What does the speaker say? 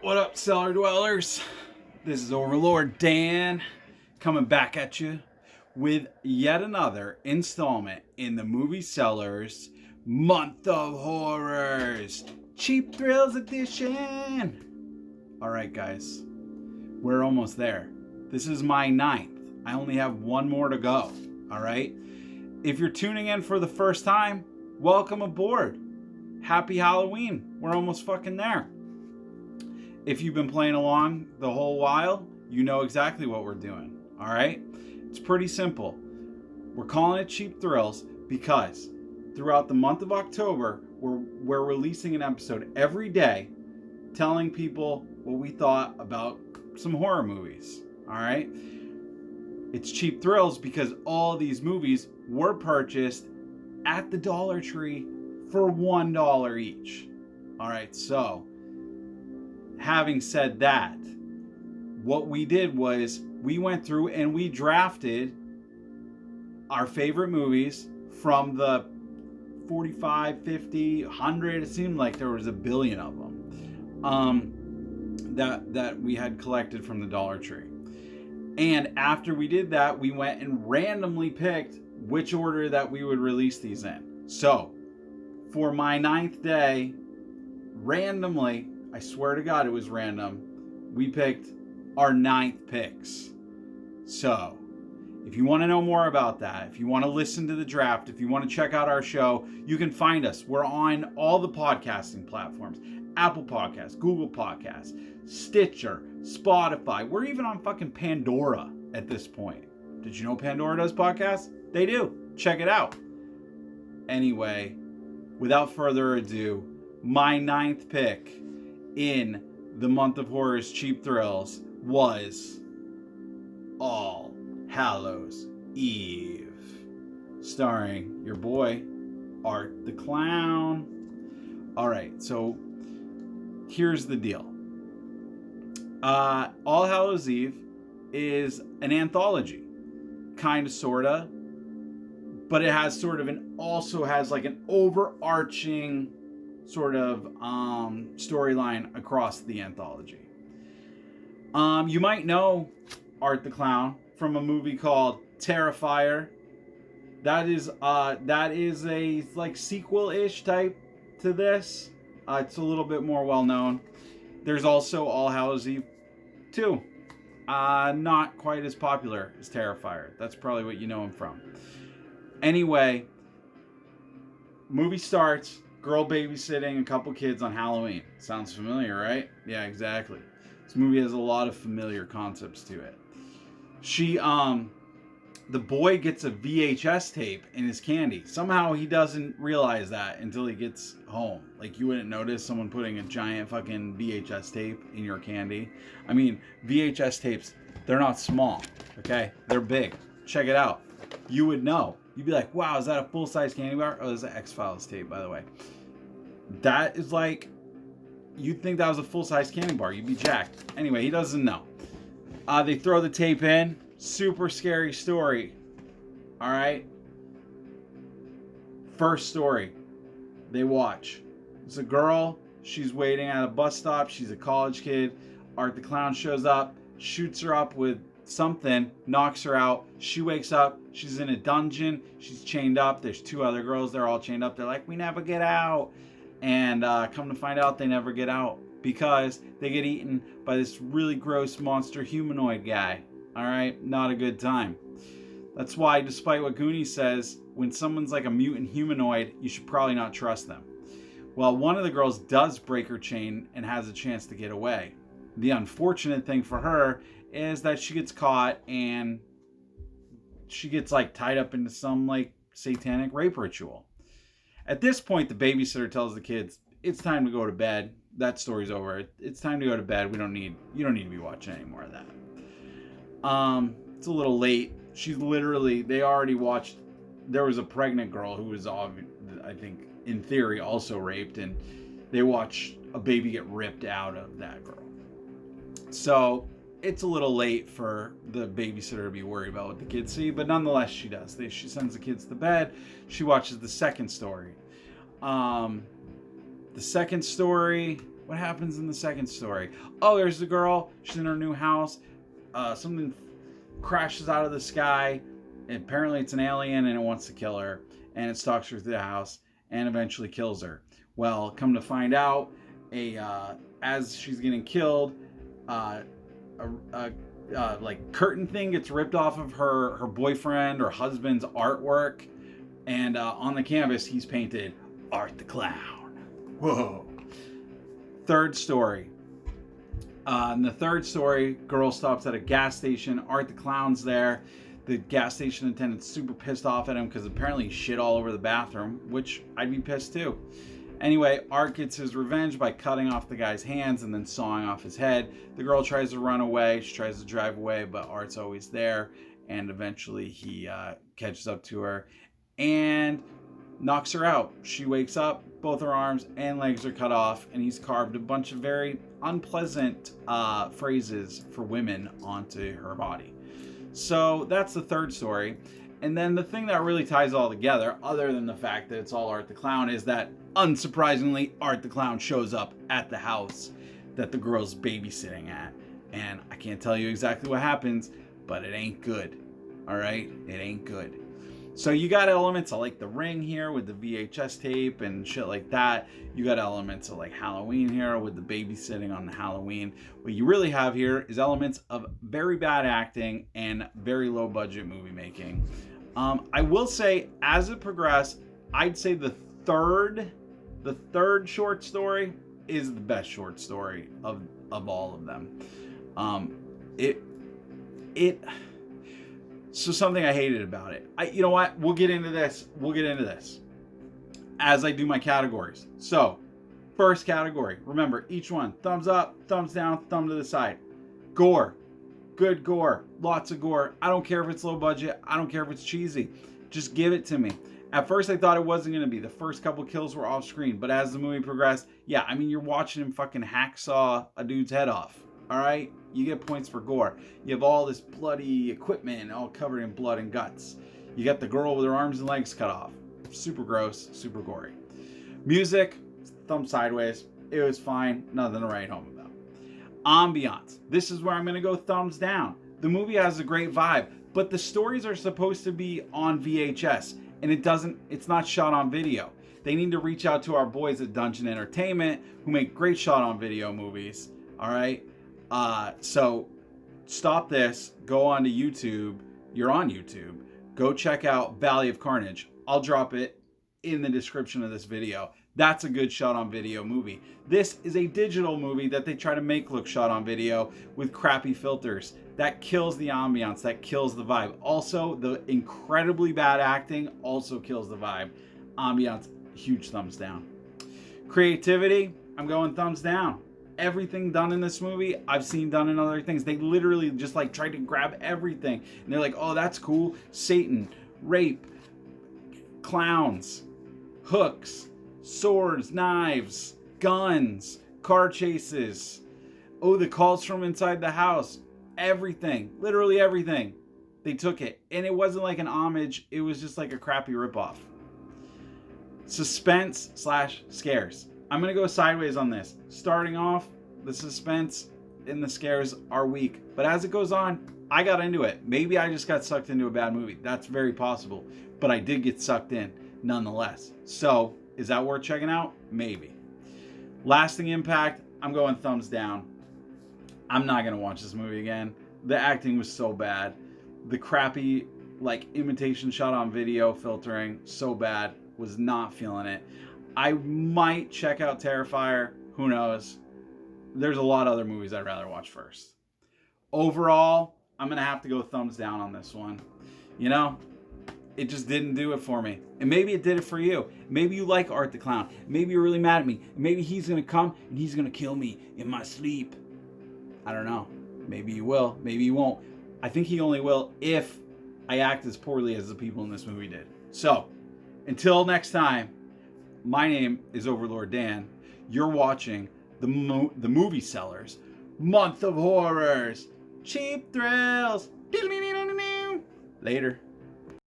What up, cellar dwellers? This is Overlord Dan coming back at you with yet another installment in the Movie Sellers Month of Horrors Cheap Thrills Edition. Alright guys, we're almost there. This is my 9th. I only have one more to go. Alright? If you're tuning in for the first time, welcome aboard. Happy Halloween. We're almost fucking there. If you've been playing along the whole while, you know exactly what we're doing. Alright? It's pretty simple. We're calling it Cheap Thrills because throughout the month of October, we're releasing an episode every day telling people what we thought about some horror movies. Alright? It's Cheap Thrills because all these movies were purchased at the Dollar Tree for $1 each. Alright, so having said that, what we did was we went through and we drafted our favorite movies from the 45, 50, 100, it seemed like there was a billion of them that we had collected from the Dollar Tree. And after we did that, we went and randomly picked which order that we would release these in. So, for my 9th day, randomly, I swear to God it was random, we picked our 9th picks. So, if you want to know more about that, if you want to listen to the draft, if you want to check out our show, you can find us. We're on all the podcasting platforms. Apple Podcasts, Google Podcasts, Stitcher, Spotify. We're even on fucking Pandora at this point. Did you know Pandora does podcasts? They do. Check it out. Anyway, without further ado, my 9th pick in the month of horrors Cheap Thrills was All Hallows Eve, starring your boy Art the Clown. Alright, so here's the deal. All Hallows Eve is an anthology, kind of, sorta, but it has sort of also has like an overarching sort of storyline across the anthology. You might know Art the Clown from a movie called Terrifier. That is a like sequel-ish type to this. It's a little bit more well known. There's also All Hallows Eve 2. Not quite as popular as Terrifier. That's probably what you know him from. Anyway, movie starts. Girl babysitting a couple kids on Halloween. Sounds familiar, right? Yeah, exactly. This movie has a lot of familiar concepts to it. The boy gets a VHS tape in his candy. Somehow he doesn't realize that until he gets home. Like, you wouldn't notice someone putting a giant fucking VHS tape in your candy. I mean, VHS tapes, they're not small, okay? They're big. Check it out. You would know. You'd be like, wow, is that a full-size candy bar? Oh, there's an X-Files tape, by the way. That is like, you'd think that was a full-size candy bar. You'd be jacked. Anyway, he doesn't know. They throw the tape in. Super scary story. Alright? First story. They watch. It's a girl. She's waiting at a bus stop. She's a college kid. Art the Clown shows up. Shoots her up with something, knocks her out. She wakes up. She's in a dungeon. She's chained up. There's 2 other girls. They're all chained up. They're like, we never get out. And come to find out, they never get out because they get eaten by this really gross monster humanoid guy. Alright? Not a good time. That's why, despite what Goonies says, when someone's like a mutant humanoid, you should probably not trust them. Well, one of the girls does break her chain and has a chance to get away. The unfortunate thing for her is that she gets caught and she gets like tied up into some like satanic rape ritual. At this point, the babysitter tells the kids, it's time to go to bed. That story's over. It's time to go to bed. You don't need to be watching any more of that. It's a little late. They already watched, there was a pregnant girl who was, I think, in theory, also raped, and they watch a baby get ripped out of that girl. So, it's a little late for the babysitter to be worried about what the kids see, but nonetheless, she does. She sends the kids to bed. She watches the second story. The second story What happens in the second story? Oh, there's the girl. She's in her new house. Something crashes out of the sky. And apparently it's an alien and it wants to kill her. And it stalks her through the house and eventually kills her. Well, come to find out, as she's getting killed, like curtain thing gets ripped off of her boyfriend or husband's artwork. And on the canvas, he's painted Art the Clown. Whoa. Third story. In the third story, girl stops at a gas station. Art the Clown's there. The gas station attendant's super pissed off at him because apparently he shit all over the bathroom, which I'd be pissed too. Anyway, Art gets his revenge by cutting off the guy's hands and then sawing off his head. The girl tries to run away. She tries to drive away, but Art's always there. And eventually he catches up to her and knocks her out. She wakes up, both her arms and legs are cut off, and he's carved a bunch of very unpleasant phrases for women onto her body. So that's the third story. And then the thing that really ties it all together, other than the fact that it's all Art the Clown, is that, unsurprisingly, Art the Clown shows up at the house that the girl's babysitting at. And I can't tell you exactly what happens, but it ain't good. All right? It ain't good. So you got elements of like The Ring here with the VHS tape and shit like that. You got elements of like Halloween here with the babysitting on the Halloween. What you really have here is elements of very bad acting and very low budget movie making. I will say, as it progressed, I'd say the third short story is the best short story of all of them. So something I hated about it. You know what? We'll get into this. As I do my categories. So, first category. Remember, each one. Thumbs up, thumbs down, thumb to the side. Gore. Good gore. Lots of gore. I don't care if it's low budget. I don't care if it's cheesy. Just give it to me. At first, I thought it wasn't going to be. The first couple kills were off screen. But as the movie progressed, yeah, I mean, you're watching him fucking hacksaw a dude's head off. All right? You get points for gore. You have all this bloody equipment all covered in blood and guts. You got the girl with her arms and legs cut off. Super gross, super gory. Music, thumb sideways. It was fine. Nothing to write home about. Ambiance. This is where I'm going to go thumbs down. The movie has a great vibe, but the stories are supposed to be on VHS, and it's not shot on video. They need to reach out to our boys at Dungeon Entertainment who make great shot on video movies. All right? So stop this, go on to YouTube. You're on YouTube. Go check out Valley of Carnage. I'll drop it in the description of this video. That's a good shot on video movie. This is a digital movie that they try to make look shot on video with crappy filters. That kills the ambiance, that kills the vibe. Also, the incredibly bad acting also kills the vibe. Ambiance, huge thumbs down. Creativity, I'm going thumbs down. Everything done in this movie, I've seen done in other things. They literally just like tried to grab everything. And they're like, oh, that's cool. Satan, rape, clowns, hooks, swords, knives, guns, car chases. Oh, the calls from inside the house. Everything, literally everything. They took it. And it wasn't like an homage. It was just like a crappy ripoff. Suspense / scares. I'm going to go sideways on this. Starting off, the suspense and the scares are weak. But as it goes on, I got into it. Maybe I just got sucked into a bad movie. That's very possible. But I did get sucked in nonetheless. So, is that worth checking out? Maybe. Lasting impact, I'm going thumbs down. I'm not going to watch this movie again. The acting was so bad. The crappy, like, imitation shot on video filtering, so bad. Was not feeling it. I might check out Terrifier. Who knows? There's a lot of other movies I'd rather watch first. Overall, I'm going to have to go thumbs down on this one. You know, it just didn't do it for me. And maybe it did it for you. Maybe you like Art the Clown. Maybe you're really mad at me. Maybe he's going to come and he's going to kill me in my sleep. I don't know. Maybe you will. Maybe you won't. I think he only will if I act as poorly as the people in this movie did. So, until next time, my name is Overlord Dan. You're watching the Movie Sellers Month of Horrors. Cheap thrills. Later.